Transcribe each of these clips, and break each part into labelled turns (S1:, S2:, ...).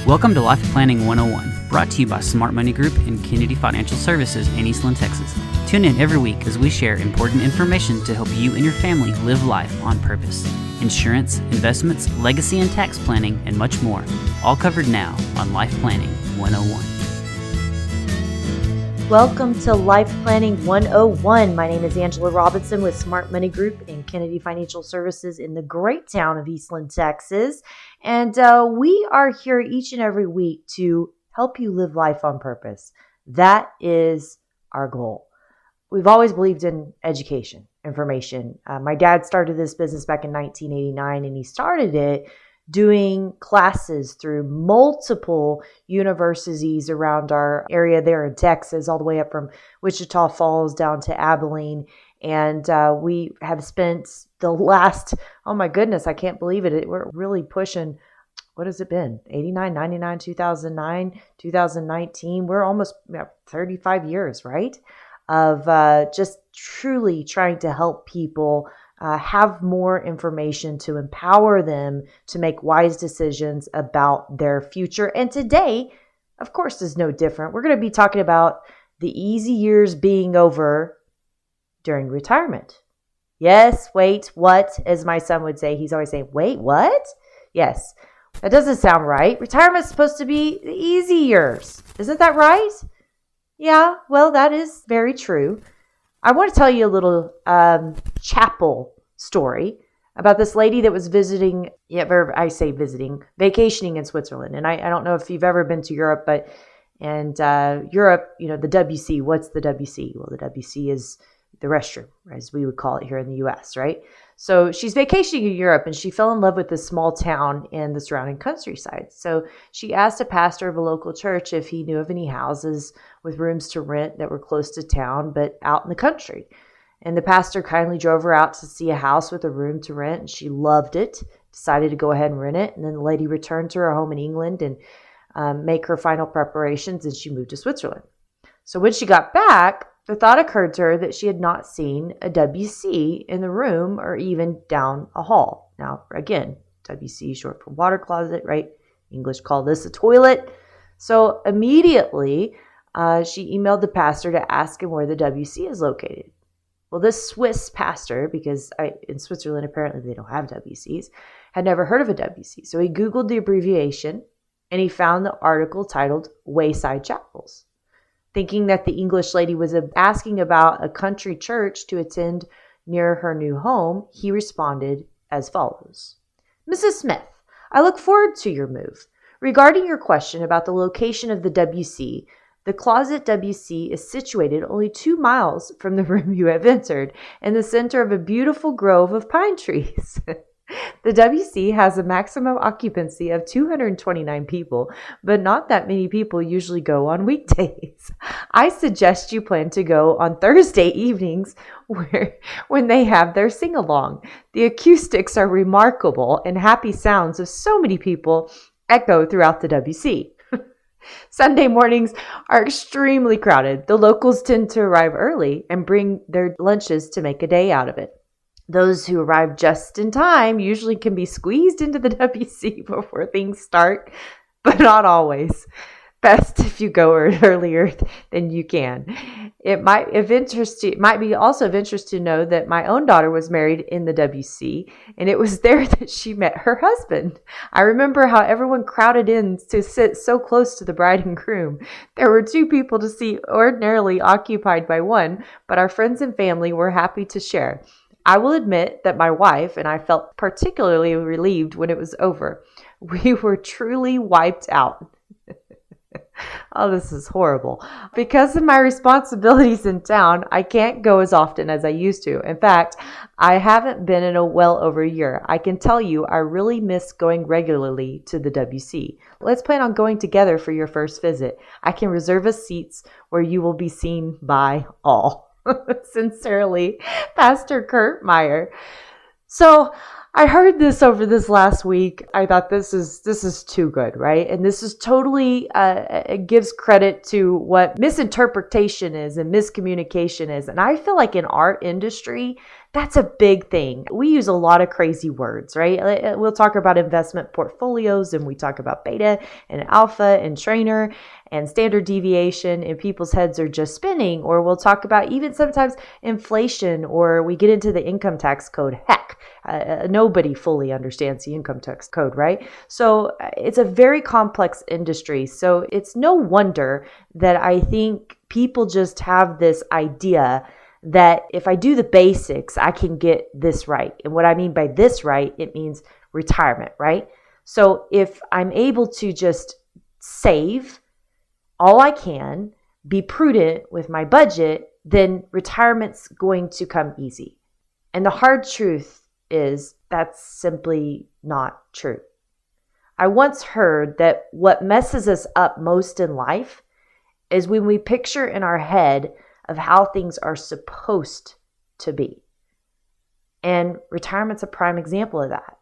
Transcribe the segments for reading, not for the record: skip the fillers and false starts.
S1: Welcome to Life Planning 101, brought to you by Smart Money Group and Kennedy Financial Services in Eastland, Texas. Tune in every week as we share important information to help you and your family live life on purpose. Insurance, investments, legacy and tax planning, and much more. All covered now on Life Planning 101.
S2: Welcome to Life Planning 101. My name is Angela Robinson with Smart Money Group and Kennedy Financial Services in the great town of Eastland, Texas. And we are here each and every week to help you live life on purpose. That is our goal. We've always believed in education, information. My dad started this business back in 1989, and he started it doing classes through multiple universities around our area there in Texas, all the way up from Wichita Falls down to Abilene. And we have spent the last, oh my goodness, I can't believe it. We're really pushing, what has it been? 89, 99, 2009, 2019. We're almost 35 years, right? Of just truly trying to help people have more information to empower them to make wise decisions about their future. And today, of course, is no different. We're going to be talking about the easy years being over during retirement. Yes, wait, what? As my son would say, he's always saying, wait, what? Yes, that doesn't sound right. Retirement is supposed to be the easy years. Isn't that right? Yeah, well, that is very true. I want to tell you a little chapel story about this lady that was visiting, vacationing in Switzerland. And I don't know if you've ever been to Europe, but Europe, the WC, what's the WC? Well, the WC is the restroom, as we would call it here in the U.S., right? So she's vacationing in Europe, and she fell in love with this small town in the surrounding countryside. So she asked a pastor of a local church if he knew of any houses with rooms to rent that were close to town, but out in the country. And the pastor kindly drove her out to see a house with a room to rent, and she loved it, decided to go ahead and rent it. And then the lady returned to her home in England and make her final preparations, and she moved to Switzerland. So when she got back, the thought occurred to her that she had not seen a WC in the room or even down a hall. Now, again, WC is short for water closet, right? English call this a toilet. So immediately, she emailed the pastor to ask him where the WC is located. Well, this Swiss pastor, because in Switzerland apparently they don't have WCs, had never heard of a WC. So he Googled the abbreviation, and he found the article titled Wayside Chapels. Thinking that the English lady was asking about a country church to attend near her new home, he responded as follows. Mrs. Smith, I look forward to your move. Regarding your question about the location of the WC, the closet WC is situated only 2 miles from the room you have entered in the center of a beautiful grove of pine trees. The WC has a maximum occupancy of 229 people, but not that many people usually go on weekdays. I suggest you plan to go on Thursday evenings when they have their sing-along. The acoustics are remarkable, and happy sounds of so many people echo throughout the WC. Sunday mornings are extremely crowded. The locals tend to arrive early and bring their lunches to make a day out of it. Those who arrive just in time usually can be squeezed into the WC before things start, but not always. Best if you go earlier than you can. It might be also of interest to know that my own daughter was married in the WC, and it was there that she met her husband. I remember how everyone crowded in to sit so close to the bride and groom. There were 2 people to see, ordinarily occupied by one, but our friends and family were happy to share. I will admit that my wife and I felt particularly relieved when it was over. We were truly wiped out. Oh, this is horrible. Because of my responsibilities in town, I can't go as often as I used to. In fact, I haven't been in over a year. I can tell you I really miss going regularly to the WC. Let's plan on going together for your first visit. I can reserve us seats where you will be seen by all. Sincerely, Pastor Kurt Meyer. So I heard this over this last week. I thought this is too good, right? And this is totally, it gives credit to what misinterpretation is and miscommunication is. And I feel like in our industry, That's a big thing. We use a lot of crazy words, right? We'll talk about investment portfolios, and we talk about beta and alpha and trainer and standard deviation, and people's heads are just spinning. Or we'll talk about even sometimes inflation, or we get into the income tax code. Heck, nobody fully understands the income tax code, right? So it's a very complex industry. So it's no wonder that I think people just have this idea that if I do the basics, I can get this right. And what I mean by this right, it means retirement, right? So if I'm able to just save all I can, be prudent with my budget, then retirement's going to come easy. And the hard truth is that's simply not true. I once heard that what messes us up most in life is when we picture in our head of how things are supposed to be. And retirement's a prime example of that.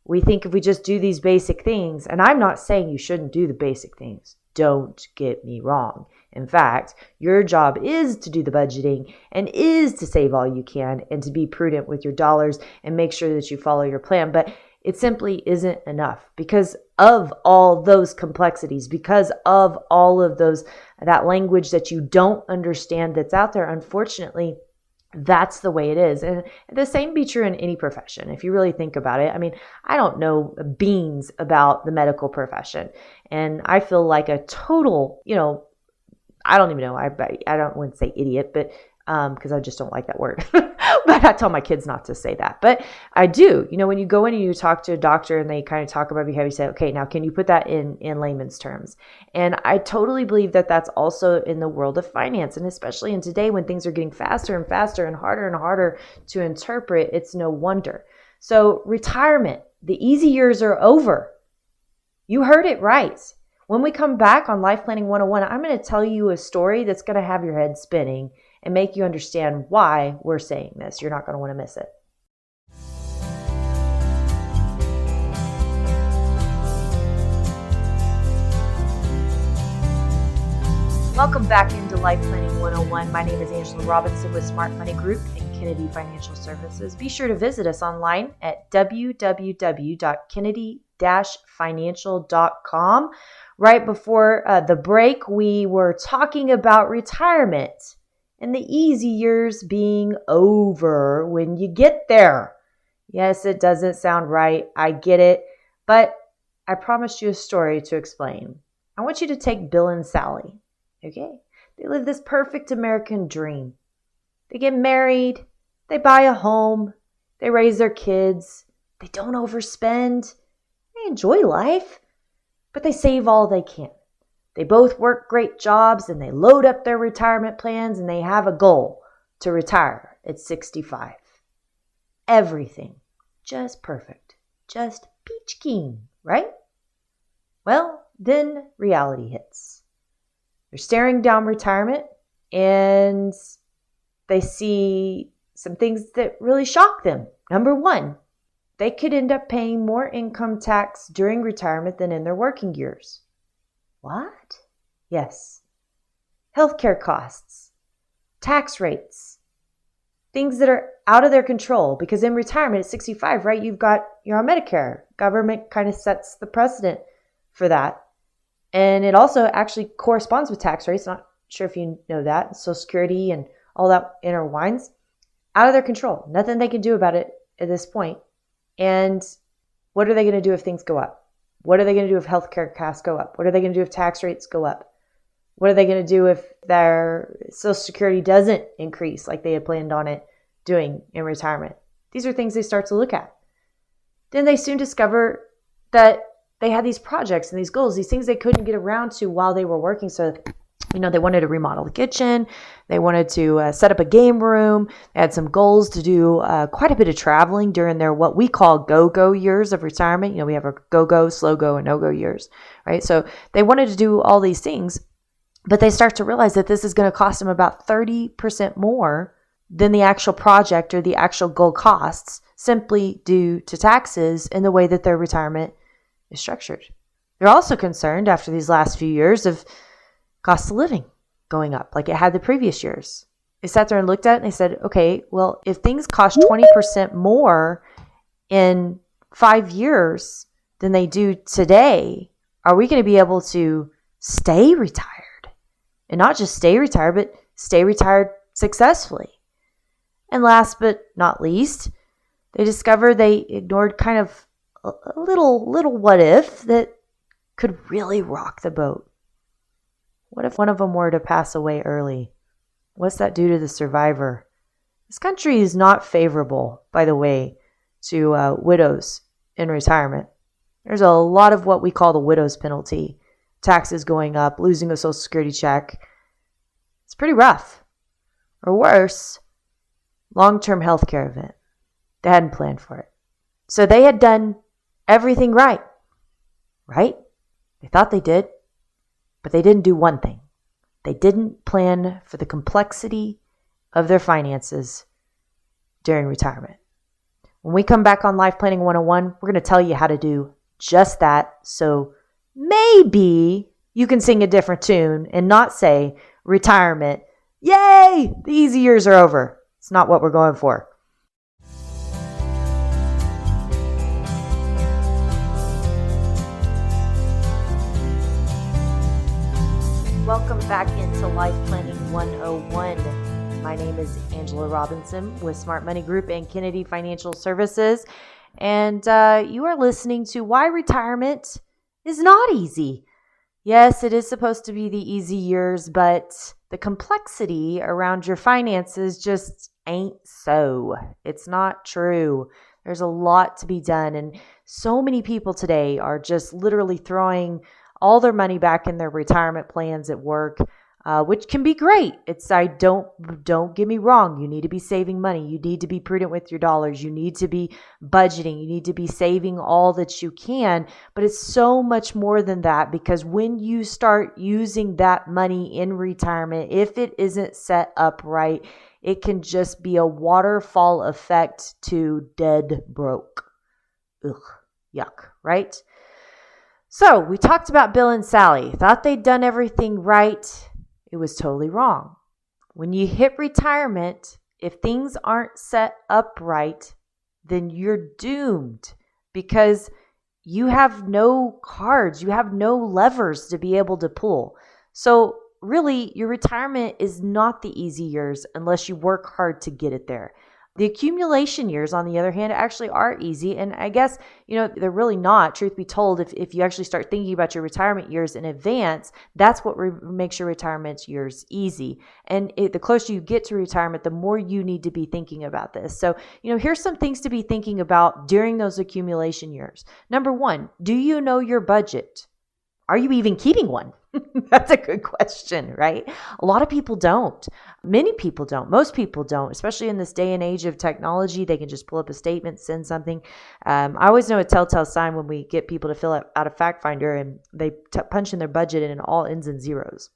S2: We think if we just do these basic things, and I'm not saying you shouldn't do the basic things. Don't get me wrong. In fact, your job is to do the budgeting and is to save all you can and to be prudent with your dollars and make sure that you follow your plan. But it simply isn't enough because of all those complexities, because of all of that language that you don't understand that's out there. Unfortunately, that's the way it is. And the same be true in any profession. If you really think about it, I mean, I don't know beans about the medical profession. And I feel like a total, I don't even know. I don't want to say idiot, but because I just don't like that word. But I tell my kids not to say that. But I do. When you go in and you talk to a doctor and they kind of talk about behavior, you say, okay, now can you put that in layman's terms? And I totally believe that that's also in the world of finance. And especially in today when things are getting faster and faster and harder to interpret, it's no wonder. So retirement, the easy years are over. You heard it right. When we come back on Life Planning 101, I'm going to tell you a story that's going to have your head spinning and make you understand why we're saying this. You're not going to want to miss it. Welcome back into Life Planning 101. My name is Angela Robinson with Smart Money Group and Kennedy Financial Services. Be sure to visit us online at www.kennedy-financial.com. Right before the break, we were talking about retirement and the easy years being over when you get there. Yes, it doesn't sound right. I get it. But I promised you a story to explain. I want you to take Bill and Sally. Okay? They live this perfect American dream. They get married. They buy a home. They raise their kids. They don't overspend. They enjoy life. But they save all they can. They both work great jobs and they load up their retirement plans and they have a goal to retire at 65. Everything just perfect, just peach keen, right? Well, then reality hits. They're staring down retirement and they see some things that really shock them. Number one, they could end up paying more income tax during retirement than in their working years. What? Yes. Healthcare costs, tax rates, things that are out of their control because in retirement at 65, right, you're on Medicare. Government kind of sets the precedent for that. And it also actually corresponds with tax rates. Not sure if you know that. Social Security and all that intertwines. Out of their control. Nothing they can do about it at this point. And what are they going to do if things go up? What are they going to do if healthcare costs go up? What are they going to do if tax rates go up? What are they going to do if their Social Security doesn't increase like they had planned on it doing in retirement? These are things they start to look at. Then they soon discover that they had these projects and these goals, these things they couldn't get around to while they were working. So, they wanted to remodel the kitchen. They wanted to set up a game room. They had some goals to do quite a bit of traveling during their what we call go-go years of retirement. We have our go-go, slow-go, and no-go years, right? So they wanted to do all these things, but they start to realize that this is going to cost them about 30% more than the actual project or the actual goal costs simply due to taxes and the way that their retirement is structured. They're also concerned after these last few years of cost of living going up like it had the previous years. They sat there and looked at it and they said, okay, well, if things cost 20% more in 5 years than they do today, are we going to be able to stay retired? And not just stay retired, but stay retired successfully. And last but not least, they discovered they ignored kind of a little what if that could really rock the boat. What if one of them were to pass away early? What's that do to the survivor? This country is not favorable, by the way, to widows in retirement. There's a lot of what we call the widow's penalty. Taxes going up, losing a Social Security check. It's pretty rough. Or worse, long-term health care event. They hadn't planned for it. So they had done everything right? They thought they did, but they didn't do one thing. They didn't plan for the complexity of their finances during retirement. When we come back on Life Planning 101, we're going to tell you how to do just that. So maybe you can sing a different tune and not say retirement, yay, the easy years are over. It's not what we're going for. Welcome back into Life Planning 101. My name is Angela Robinson with Smart Money Group and Kennedy Financial Services. And you are listening to Why Retirement is Not Easy. Yes, it is supposed to be the easy years, but the complexity around your finances just ain't so. It's not true. There's a lot to be done. And so many people today are just literally throwing all their money back in their retirement plans at work, which can be great. Don't get me wrong. You need to be saving money. You need to be prudent with your dollars. You need to be budgeting. You need to be saving all that you can. But it's so much more than that, because when you start using that money in retirement, if it isn't set up right, it can just be a waterfall effect to dead broke. Ugh, yuck, right? So we talked about Bill and Sally. Thought they'd done everything right. It was totally wrong. When you hit retirement, if things aren't set up right, then you're doomed, because you have no cards, you have no levers to be able to pull. So really, your retirement is not the easy years unless you work hard to get it there. The accumulation years, on the other hand, actually are easy. And I guess, they're really not, truth be told. If you actually start thinking about your retirement years in advance, that's what makes your retirement years easy. And the closer you get to retirement, the more you need to be thinking about this. So, here's some things to be thinking about during those accumulation years. Number one, do you know your budget? Are you even keeping one? That's a good question, right? A lot of people don't. Many people don't. Most people don't, especially in this day and age of technology. They can just pull up a statement, send something. I always know a telltale sign when we get people to fill out a fact finder and they punch in their budget and it all ends in zeros,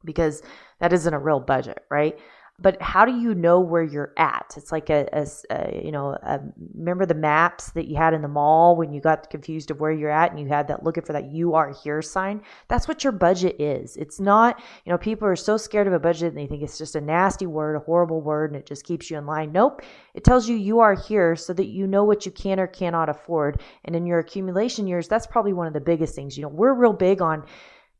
S2: because that isn't a real budget, right? But how do you know where you're at? It's like remember the maps that you had in the mall when you got confused of where you're at and you had that looking for that "you are here" sign? That's what your budget is. It's not, people are so scared of a budget and they think it's just a nasty word, a horrible word, and it just keeps you in line. Nope. It tells you are here so that you know what you can or cannot afford. And in your accumulation years, that's probably one of the biggest things. We're real big on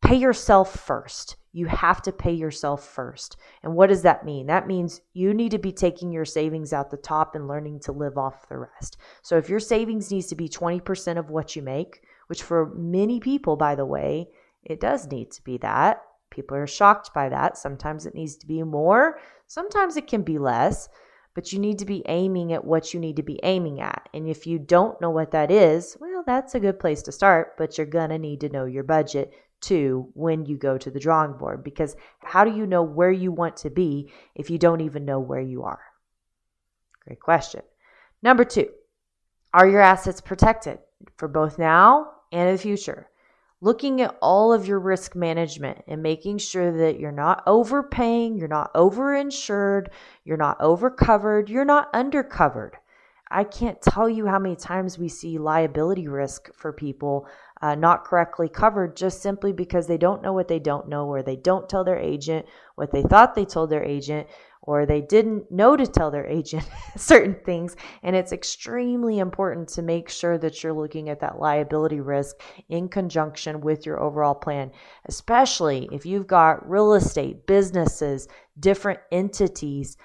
S2: pay yourself first. You have to pay yourself first. And what does that mean? That means you need to be taking your savings out the top and learning to live off the rest. So if your savings needs to be 20% of what you make, which for many people, by the way, it does need to be that. People are shocked by that. Sometimes it needs to be more. Sometimes it can be less. But you need to be aiming at what you need to be aiming at. And if you don't know what that is, well, that's a good place to start. But you're going to need to know your budget too when you go to the drawing board, because how do you know where you want to be if you don't even know where you are? Great question. Number two, are your assets protected for both now and the future? Looking at all of your risk management and making sure that you're not overpaying, you're not overinsured, you're not overcovered, you're not undercovered. I can't tell you how many times we see liability risk for people not correctly covered just simply because they don't know what they don't know, or they don't tell their agent what they thought they told their agent, or they didn't know to tell their agent certain things. And it's extremely important to make sure that you're looking at that liability risk in conjunction with your overall plan, especially if you've got real estate, businesses, different entities,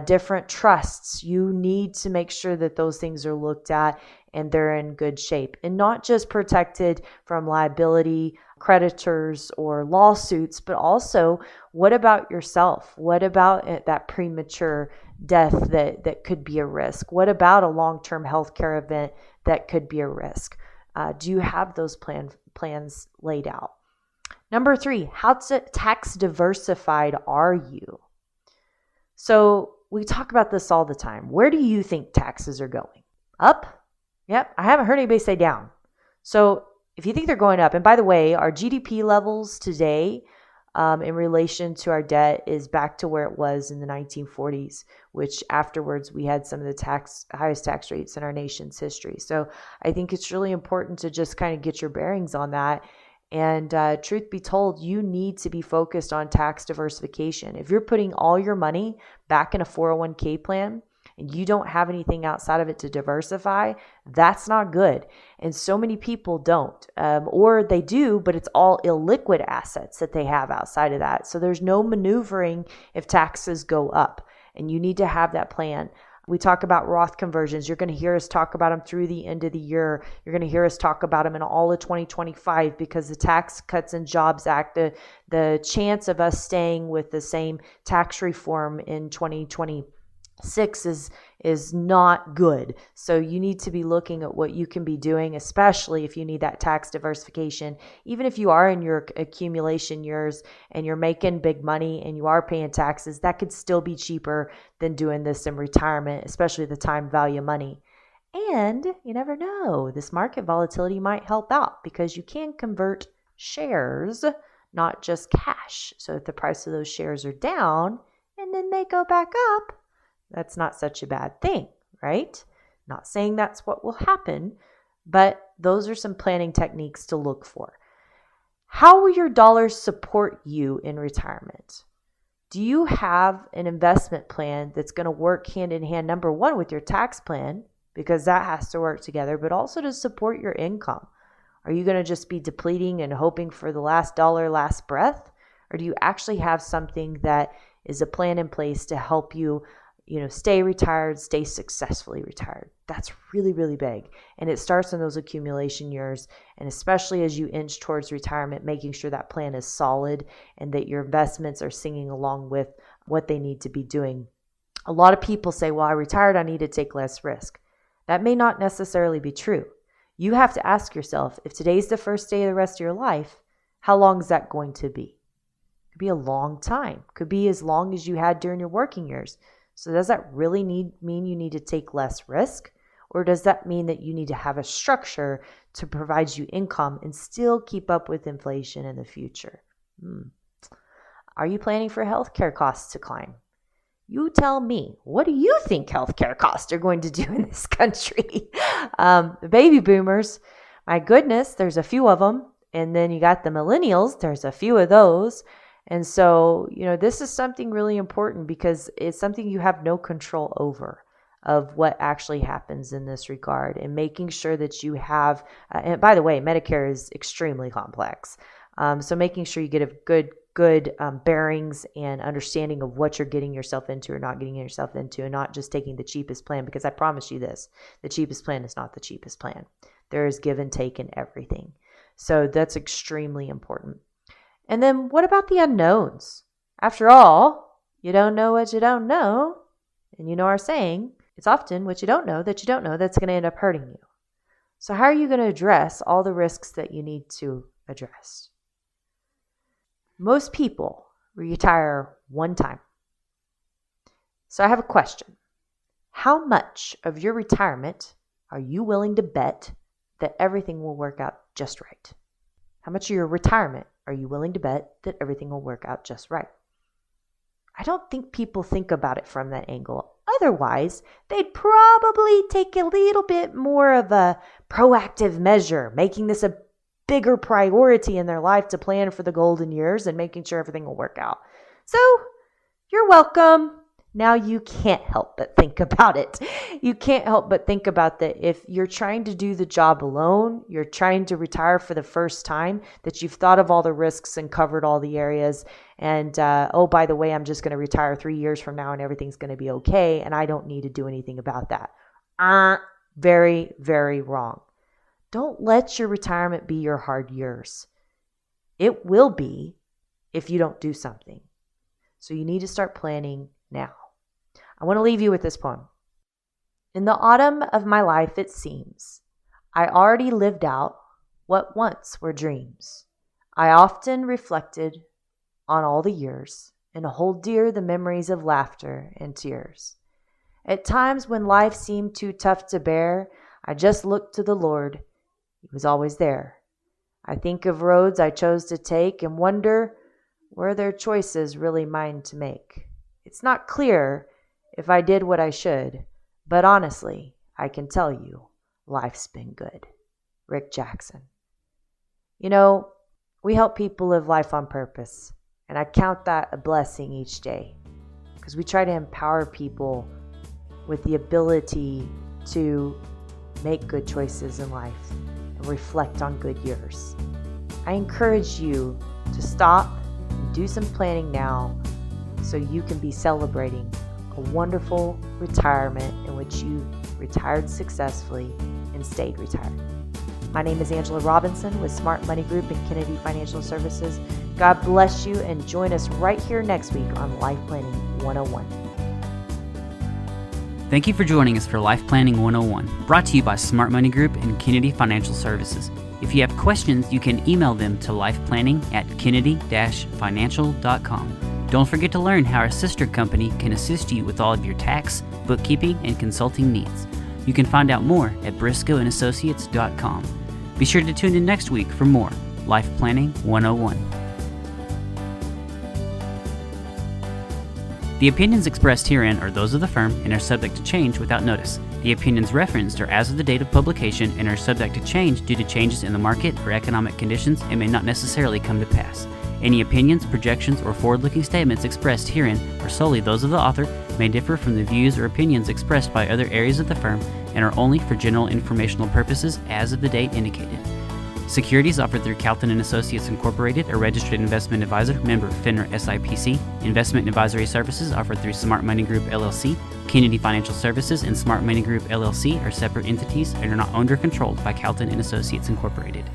S2: different trusts. You need to make sure that those things are looked at and they're in good shape and not just protected from liability, creditors, or lawsuits, but also what about yourself? What about that premature death that could be a risk? What about a long-term healthcare event that could be a risk? Do you have those plans laid out? Number 3, how tax diversified are you? So we talk about this all the time. Where do you think taxes are going? Up? Yep. I haven't heard anybody say down. So if you think they're going up, and by the way, our GDP levels today in relation to our debt is back to where it was in the 1940s, which afterwards we had some of the highest tax rates in our nation's history. So I think it's really important to just kind of get your bearings on that. And truth be told, you need to be focused on tax diversification. If you're putting all your money back in a 401k plan and you don't have anything outside of it to diversify, that's not good. And so many people don't, or they do, but it's all illiquid assets that they have outside of that. So there's no maneuvering if taxes go up, and you need to have that plan. We talk about Roth conversions. You're going to hear us talk about them through the end of the year. You're going to hear us talk about them in all of 2025 because the Tax Cuts and Jobs Act, the chance of us staying with the same tax reform in 2026 is not good. So you need to be looking at what you can be doing, especially if you need that tax diversification. Even if you are in your accumulation years and you're making big money and you are paying taxes, that could still be cheaper than doing this in retirement, especially the time value of money. And you never know, this market volatility might help out because you can convert shares, not just cash. So if the price of those shares are down and then they go back up, that's not such a bad thing, right? Not saying that's what will happen, but those are some planning techniques to look for. How will your dollars support you in retirement? Do you have an investment plan that's going to work hand in hand, number one, with your tax plan, because that has to work together, but also to support your income? Are you going to just be depleting and hoping for the last dollar, last breath? Or do you actually have something that is a plan in place to help you stay retired, stay successfully retired? That's really, really big. And it starts in those accumulation years. And especially as you inch towards retirement, making sure that plan is solid and that your investments are singing along with what they need to be doing. A lot of people say, well, I retired, I need to take less risk. That may not necessarily be true. You have to ask yourself, if today's the first day of the rest of your life, how long is that going to be? It could be a long time. It could be as long as you had during your working years. So does that really mean you need to take less risk? Or does that mean that you need to have a structure to provide you income and still keep up with inflation in the future? Are you planning for healthcare costs to climb? You tell me, what do you think healthcare costs are going to do in this country? The baby boomers, my goodness, there's a few of them. And then you got the millennials, there's a few of those. And so, this is something really important because it's something you have no control over of what actually happens in this regard, and making sure that you have, and by the way, Medicare is extremely complex. So making sure you get a good bearings and understanding of what you're getting yourself into or not getting yourself into, and not just taking the cheapest plan, because I promise you this, the cheapest plan is not the cheapest plan. There is give and take in everything. So that's extremely important. And then what about the unknowns? After all, you don't know what you don't know. And you know our saying, it's often what you don't know that's going to end up hurting you. So how are you going to address all the risks that you need to address? Most people retire one time. So I have a question. How much of your retirement are you willing to bet that everything will work out just right? How much of your retirement are you willing to bet that everything will work out just right? I don't think people think about it from that angle. Otherwise, they'd probably take a little bit more of a proactive measure, making this a bigger priority in their life to plan for the golden years and making sure everything will work out. So, you're welcome. now you can't help but think about it. You can't help but think about that if you're trying to do the job alone, you're trying to retire for the first time, that you've thought of all the risks and covered all the areas. And, oh, by the way, I'm just going to retire 3 years from now and everything's going to be okay. And I don't need to do anything about that. Very, very wrong. Don't let your retirement be your hard years. It will be if you don't do something. So you need to start planning now. I want to leave you with this poem. In the autumn of my life, it seems, I already lived out what once were dreams. I often reflected on all the years and hold dear the memories of laughter and tears. At times when life seemed too tough to bear, I just looked to the Lord. He was always there. I think of roads I chose to take and wonder, were their choices really mine to make? It's not clear if I did what I should, but honestly, I can tell you, life's been good. Rick Jackson. You know, we help people live life on purpose, and I count that a blessing each day because we try to empower people with the ability to make good choices in life and reflect on good years. I encourage you to stop and do some planning now so you can be celebrating a wonderful retirement in which you retired successfully and stayed retired. My name is Angela Robinson with Smart Money Group and Kennedy Financial Services. God bless you, and join us right here next week on Life Planning 101.
S1: Thank you for joining us for Life Planning 101, brought to you by Smart Money Group and Kennedy Financial Services. If you have questions, you can email them to lifeplanning@kennedy-financial.com. Don't forget to learn how our sister company can assist you with all of your tax, bookkeeping, and consulting needs. You can find out more at briscoeandassociates.com. Be sure to tune in next week for more Life Planning 101. The opinions expressed herein are those of the firm and are subject to change without notice. The opinions referenced are as of the date of publication and are subject to change due to changes in the market or economic conditions and may not necessarily come to pass. Any opinions, projections, or forward-looking statements expressed herein are solely those of the author, may differ from the views or opinions expressed by other areas of the firm, and are only for general informational purposes as of the date indicated. Securities offered through Calton & Associates Incorporated, a registered investment advisor, member FINRA SIPC. Investment advisory services offered through Smart Money Group LLC. Kennedy Financial Services and Smart Money Group LLC are separate entities and are not owned or controlled by Calton & Associates Incorporated.